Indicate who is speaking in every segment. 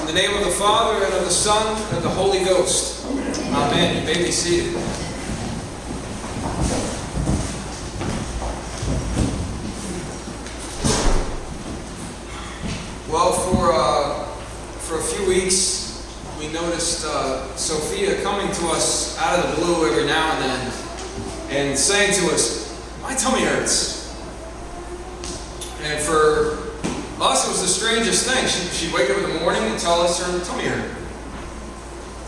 Speaker 1: In the name of the Father, and of the Son, and of the Holy Ghost. Amen. You may be seated. Well, for a few weeks, we noticed Sophia coming to us out of the blue every now and then and saying to us, "My tummy hurts." And for us, it was the strangest thing. She'd wake up in the morning and tell us her tummy hurt.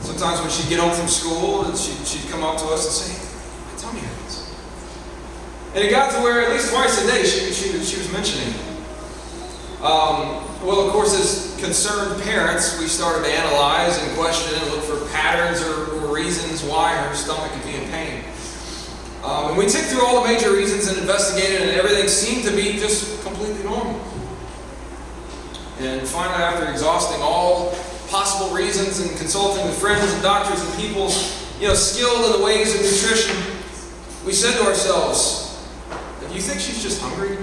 Speaker 1: Sometimes when she'd get home from school, and she'd come up to us and say, "My tummy hurts." And it got to where at least twice a day she was mentioning it. Well, of course, as concerned parents, we started to analyze and question and look for patterns or reasons why her stomach could be in pain. And we ticked through all the major reasons and investigated, and everything seemed to be just completely normal. And finally, after exhausting all possible reasons and consulting with friends and doctors and people, skilled in the ways of nutrition, we said to ourselves, "Do you think she's just hungry?"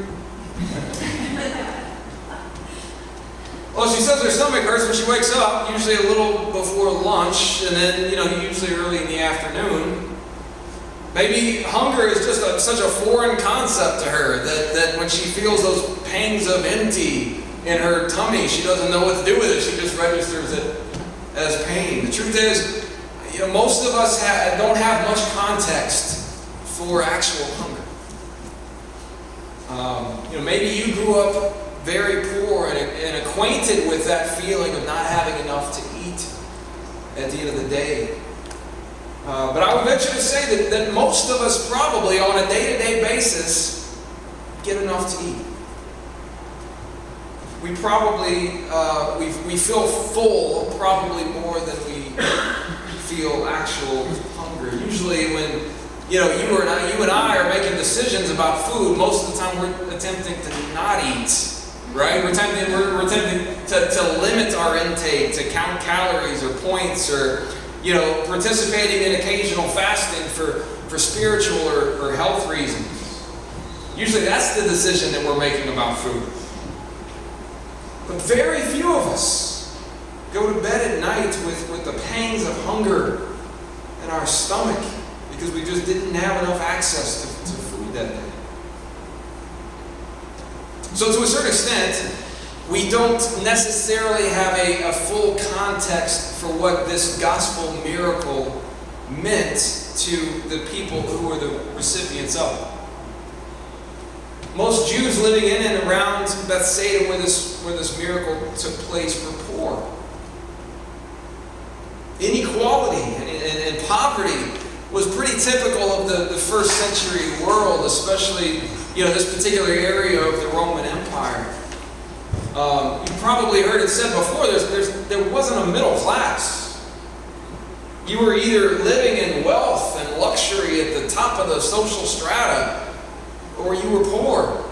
Speaker 1: Well, she says her stomach hurts when she wakes up, usually a little before lunch, and then, usually early in the afternoon. Maybe hunger is just such a foreign concept to her that when she feels those pangs of empty in her tummy, she doesn't know what to do with it. She just registers it as pain. The truth is, most of us don't have much context for actual hunger. Maybe you grew up very poor and acquainted with that feeling of not having enough to eat at the end of the day. But I would venture to say that most of us probably on a day-to-day basis get enough to eat. We probably, we feel full probably more than we feel actual hunger. Usually when, you and I are making decisions about food, most of the time we're attempting to not eat. Right? We're attempting to limit our intake, to count calories or points, or participating in occasional fasting for spiritual or health reasons. Usually that's the decision that we're making about food. But very few of us go to bed at night with the pangs of hunger in our stomach because we just didn't have enough access to food that day. So to a certain extent, we don't necessarily have a full context for what this gospel miracle meant to the people who were the recipients of it. Most Jews living in and around Bethsaida where this miracle took place were poor. Inequality and poverty was pretty typical of the first century world, especially this particular area of the Roman Empire. You probably heard it said before, there wasn't a middle class. You were either living in wealth and luxury at the top of the social strata, or you were poor,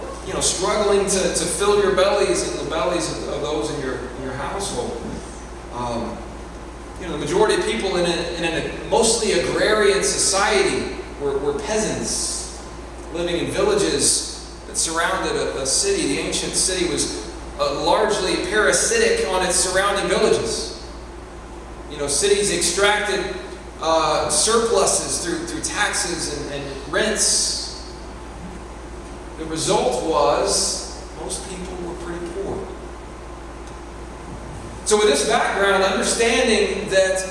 Speaker 1: struggling to fill your bellies and the bellies of those in your household. The majority of people in a mostly agrarian society were peasants, living in villages that surrounded a city. The ancient city was largely parasitic on its surrounding villages. Cities extracted surpluses through taxes and rents. The result was most people were pretty poor. So with this background, understanding that,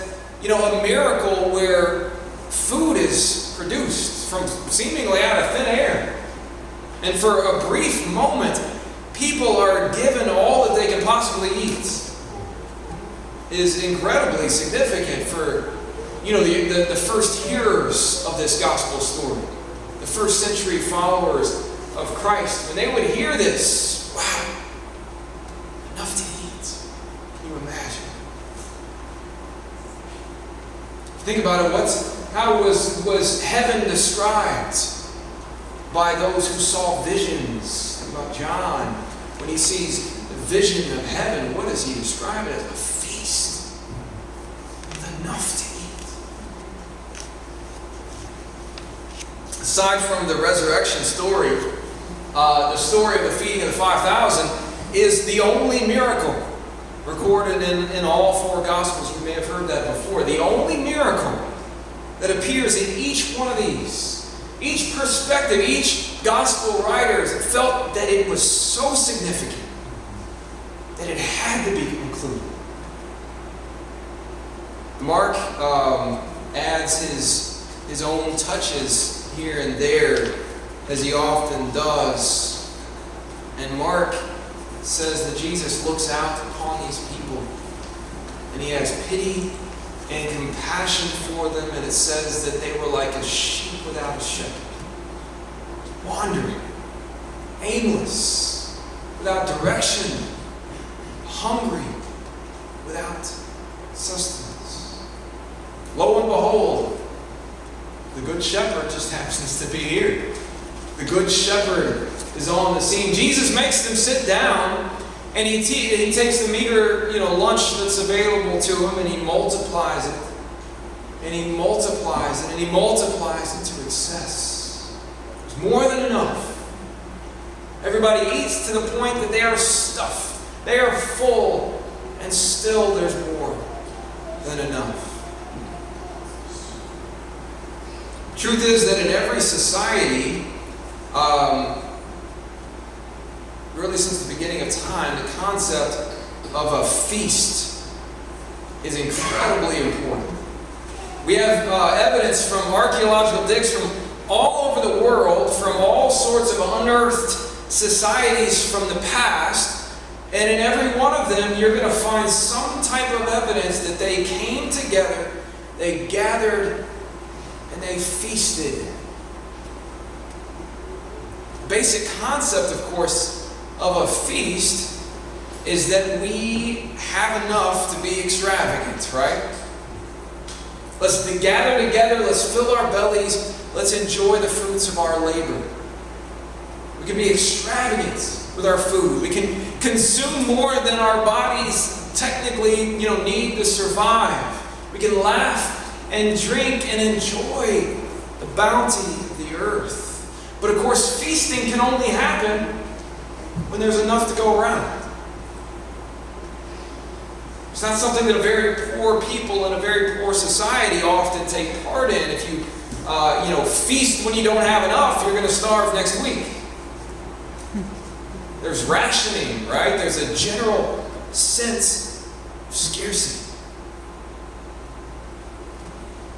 Speaker 1: a miracle where food is produced from seemingly out of thin air, and for a brief moment, people are given all that they can possibly eat, is incredibly significant for, the first hearers of this gospel story, the first century followers of Christ. When they would hear this, wow, enough to eat. Can you imagine? Think about it. How was heaven described by those who saw visions? Think about John. When he sees the vision of heaven, what does he describe it as? A feast with enough to eat. Aside from the resurrection story, the story of the feeding of the 5,000 is the only miracle recorded in all four Gospels. You may have heard that before. The only miracle that appears in each one of these, each perspective, each Gospel writer felt that it was so significant that it had to be included. Mark adds his own touches here and there, as he often does. And Mark says that Jesus looks out upon these people and he has pity and compassion for them, and it says that they were like a sheep without a shepherd, wandering, aimless, without direction, hungry, without sustenance. Lo and behold, the Good Shepherd just happens to be here. The Good Shepherd is on the scene. Jesus makes them sit down, and he takes the meager, lunch that's available to him, and he multiplies it. And he multiplies it, and he multiplies it to excess. There's more than enough. Everybody eats to the point that they are stuffed. They are full, and still there's more than enough. Truth is that in every society, really since the beginning of time, the concept of a feast is incredibly important. We have evidence from archaeological digs from all over the world, from all sorts of unearthed societies from the past, and in every one of them you're going to find some type of evidence that they came together, they gathered, and they feasted. The basic concept, of course, of a feast is that we have enough to be extravagant, right? Let's gather together, let's fill our bellies, let's enjoy the fruits of our labor. We can be extravagant with our food. We can consume more than our bodies technically, need to survive. We can laugh and drink and enjoy the bounty of the earth. But of course, feasting can only happen when there's enough to go around. It's not something that a very poor people in a very poor society often take part in. If you, feast when you don't have enough, you're going to starve next week. There's rationing, right? There's a general sense of scarcity.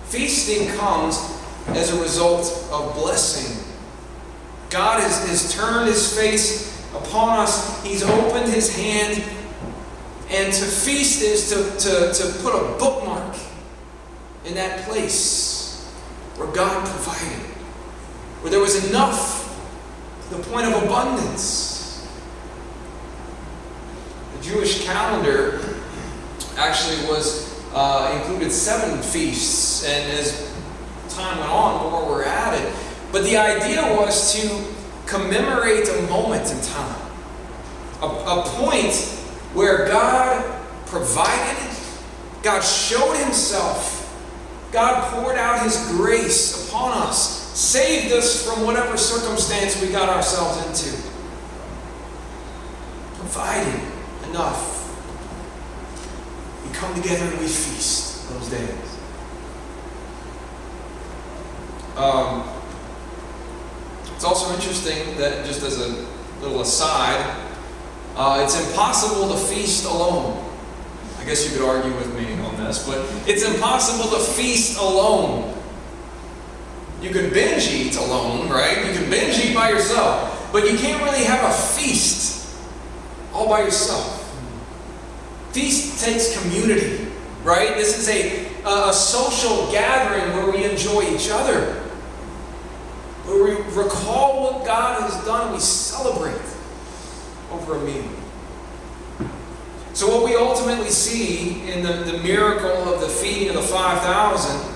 Speaker 1: Feasting comes as a result of blessing. God has turned his face upon us. He's opened his hand. And to feast is to put a bookmark in that place where God provided, where there was enough to the point of abundance. The Jewish calendar actually included 7 feasts, and as time went on, more were added. But the idea was to commemorate a moment in time, a point where God provided, God showed himself, God poured out his grace upon us, saved us from whatever circumstance we got ourselves into, provided enough. We come together and we feast those days. It's also interesting that, just as a little aside, it's impossible to feast alone. I guess you could argue with me on this, but it's impossible to feast alone. You can binge eat alone, right? You can binge eat by yourself, but you can't really have a feast all by yourself. Feast takes community, right? This is a social gathering where we enjoy each other, where we recall what God has done, we celebrate over a meal. So what we ultimately see in the miracle of the feeding of the 5,000,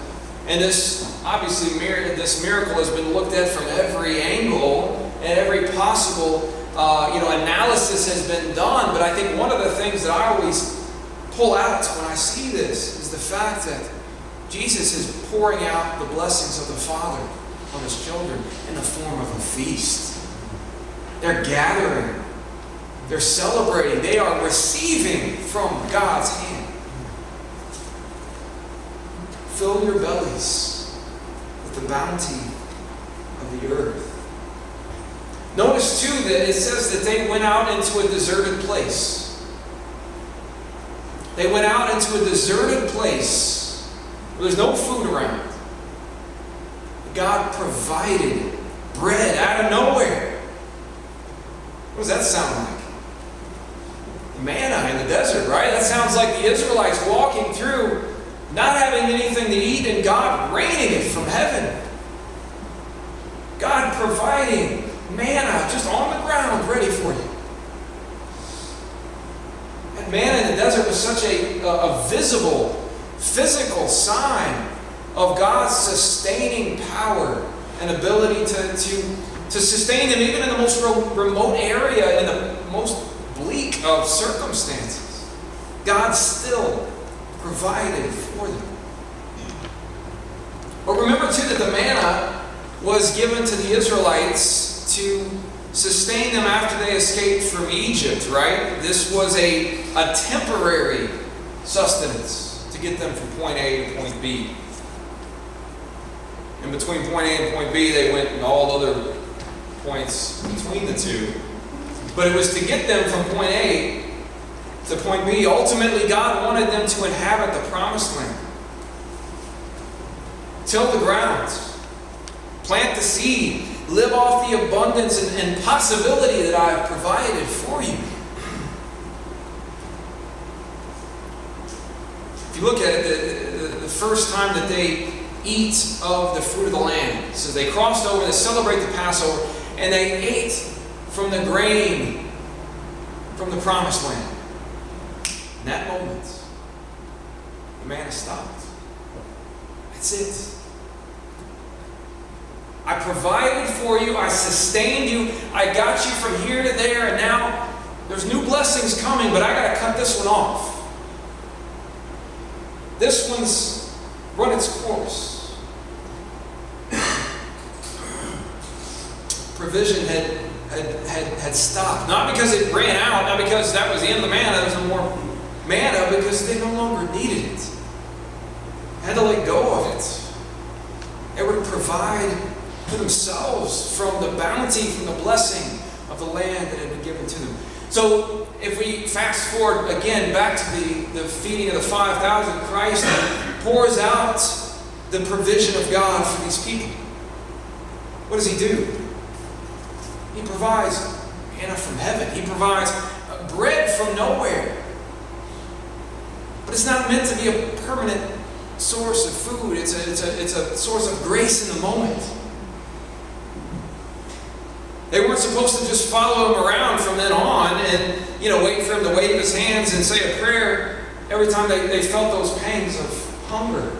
Speaker 1: and this miracle has been looked at from every angle and every possible analysis has been done. But I think one of the things that I always pull out when I see this is the fact that Jesus is pouring out the blessings of the Father on his children in the form of a feast. They're gathering. They're celebrating. They are receiving from God's hand. Fill your bellies with the bounty of the earth. Notice too that it says that they went out into a deserted place. They went out into a deserted place where there's no food around. God provided bread out of nowhere. What does that sound like? Manna in the desert, right? That sounds like the Israelites walking through, not having anything to eat, and God raining it from heaven. God providing manna just on the ground, ready for you. And manna in the desert was such a visible, physical sign of God's sustaining power and ability to sustain them even in the most remote area, in the most bleak of circumstances. God still provided for them. But remember too that the manna was given to the Israelites to sustain them after they escaped from Egypt, right? This was a temporary sustenance to get them from point A to point B. And between point A and point B, they went in all other points between the two. But it was to get them from point A to point B. Ultimately, God wanted them to inhabit the promised land. Till the ground. Plant the seed. Live off the abundance and possibility that I have provided for you. If you look at it, the first time that they eat of the fruit of the land, it says they crossed over, they celebrate the Passover, and they ate from the grain from the promised land. In that moment, the manna stopped. That's it. I provided for you, I sustained you, I got you from here to there, and now there's new blessings coming, but I got to cut this one off. This one's run its course. Provision had stopped. Not because it ran out, not because that was the end of the manna, there was no more manna, because they no longer needed it. Had to let go of it. They were to provide for themselves from the bounty, from the blessing of the land that had been given to them. So if we fast forward again back to the feeding of the 5,000, Christ pours out the provision of God for these people. What does He do? He provides manna from heaven. He provides bread from nowhere. But it's not meant to be a permanent source of food. It's a source of grace in the moment. They weren't supposed to just follow Him around from then on and, wait for Him to wave His hands and say a prayer every time they felt those pangs of hunger.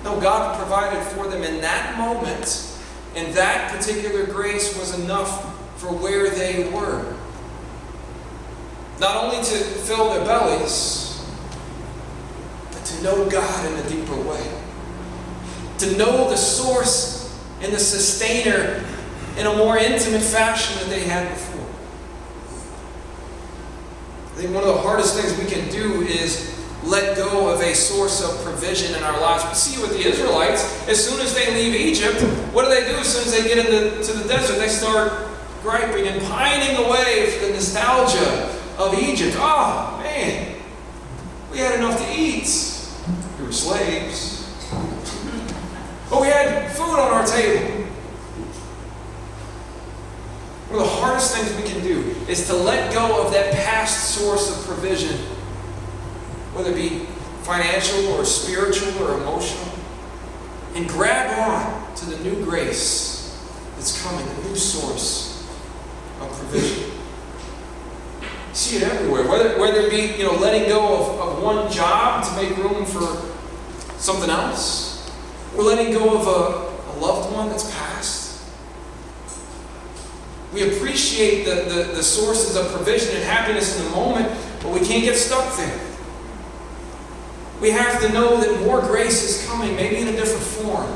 Speaker 1: No, God provided for them in that moment, and that particular grace was enough for where they were. Not only to fill their bellies, but to know God in a deeper way. To know the source and the sustainer in a more intimate fashion than they had before. I think one of the hardest things we can do is let go of a source of provision in our lives. We see with the Israelites, as soon as they leave Egypt, what do? As soon as they get into the desert, they start griping and pining away for the nostalgia of Egypt. Oh, man, we had enough to eat. We were slaves. But we had food on our table. One of the hardest things we can do is to let go of that past source of provision, whether it be financial or spiritual or emotional, and grab on to the new grace that's coming, the new source of provision. You see it everywhere, whether it be letting go of one job to make room for something else, or letting go of a loved one that's passed. We appreciate the sources of provision and happiness in the moment, but we can't get stuck there. We have to know that more grace is coming, maybe in a different form.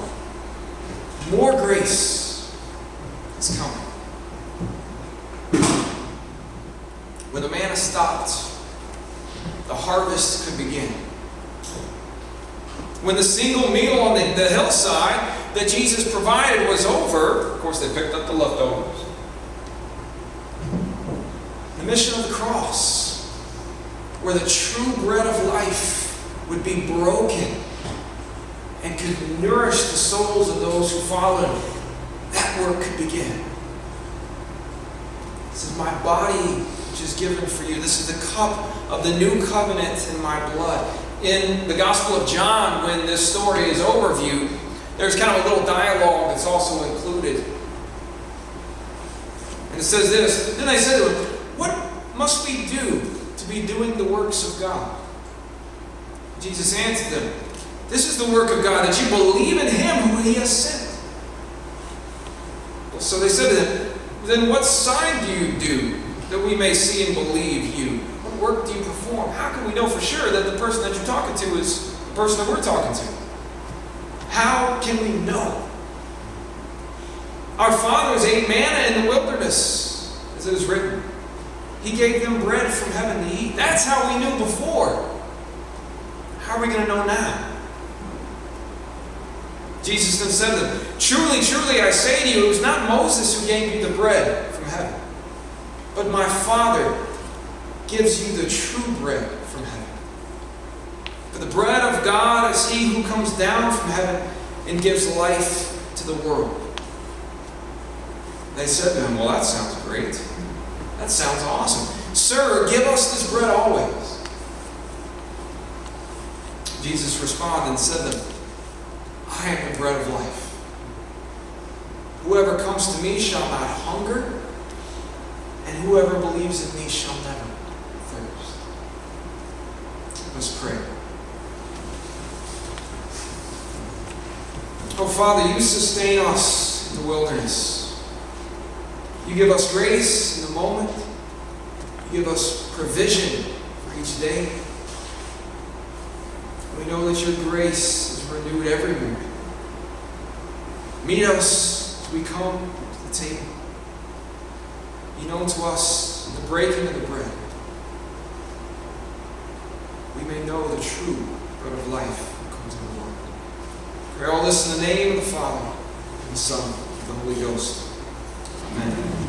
Speaker 1: More grace is coming. When the single meal on the hillside that Jesus provided was over, of course they picked up the leftovers. The mission of the cross, where the true bread of life would be broken and could nourish the souls of those who followed him, that work could begin. This is my body which is given for you. This is the cup of the new covenant in my blood. In the Gospel of John, when this story is overviewed, there's kind of a little dialogue that's also included. And it says this, then they said to him, what must we do to be doing the works of God? Jesus answered them, this is the work of God, that you believe in him who he has sent. So they said to him, then what sign do you do that we may see and believe you? What work do you perform? How can we know for sure that the person that you're talking to is the person that we're talking to? How can we know? Our fathers ate manna in the wilderness, as it is written. He gave them bread from heaven to eat. That's how we knew before. How are we going to know now? Jesus then said to them, truly, truly, I say to you, it was not Moses who gave you the bread from heaven, but my Father gives you the true bread from heaven. For the bread of God is he who comes down from heaven and gives life to the world. They said to him, well, that sounds great. That sounds awesome. Sir, give us this bread always. Jesus responded and said to them, I am the bread of life. Whoever comes to me shall not hunger, and whoever believes in me shall never thirst. Let's pray. Oh, Father, you sustain us in the wilderness. You give us grace in the moment. You give us provision for each day. We know that your grace is renewed every morning. Meet us as we come to the table. Be known to us in the breaking of the bread. We may know the true bread of life that comes in the world. Pray all this in the name of the Father, and the Son, and the Holy Ghost. Amen.